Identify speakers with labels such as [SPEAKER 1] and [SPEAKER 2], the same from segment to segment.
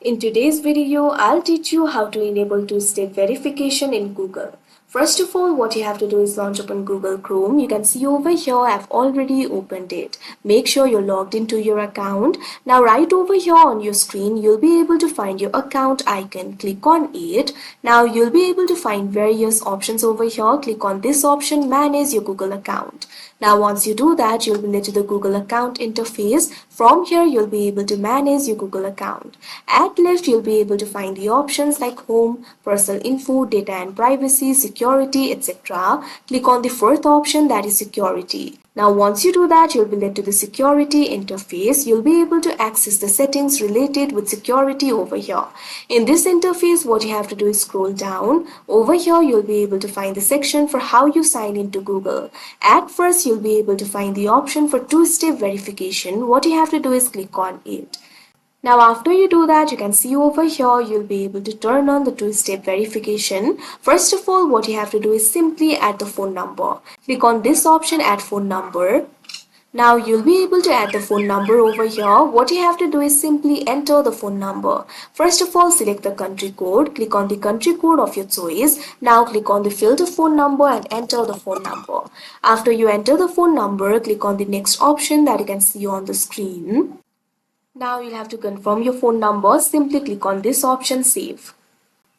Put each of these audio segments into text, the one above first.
[SPEAKER 1] In today's video, I'll teach you how to enable two-step verification in Google. First of all, what you have to do is launch open Google Chrome. You can see over here, I've already opened it. Make sure you're logged into your account. Now right over here on your screen, you'll be able to find your account icon. Click on it. Now you'll be able to find various options over here. Click on this option, manage your Google account. Now once you do that, you'll be led to the Google account interface. From here, you'll be able to manage your Google account. At left, you'll be able to find the options like home, personal info, data and privacy, security, etc. Click on the fourth option, that is security. Now once you do that, you'll be led to the security interface. You'll be able to access the settings related with security over here. In this interface, what you have to do is scroll down. Over here, you'll be able to find the section for how you sign into Google. At first, you'll be able to find the option for two-step verification. What you have to do is click on it. Now after you do that, you can see over here, you'll be able to turn on the two-step verification. First of all, what you have to do is simply add the phone number. Click on this option, add phone number. Now you'll be able to add the phone number over here. What you have to do is simply enter the phone number. First of all, select the country code. Click on the country code of your choice. Now click on the filter phone number and enter the phone number. After you enter the phone number, click on the next option that you can see on the screen. Now you'll have to confirm your phone number. Simply click on this option, save.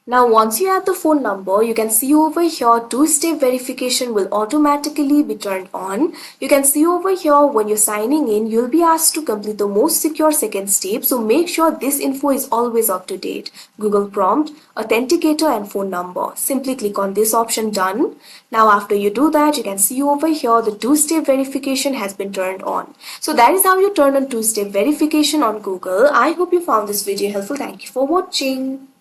[SPEAKER 1] Now once you add the phone number, you can see over here two-step verification will automatically be turned on. You can see over here when you're signing in, you'll be asked to complete the most secure second step. So make sure this info is always up to date. Google prompt, authenticator and phone number. Simply click on this option, done. Now after you do that, you can see over here the two-step verification has been turned on. So that is how you turn on two-step verification on Google. I hope you found this video helpful. Thank you for watching.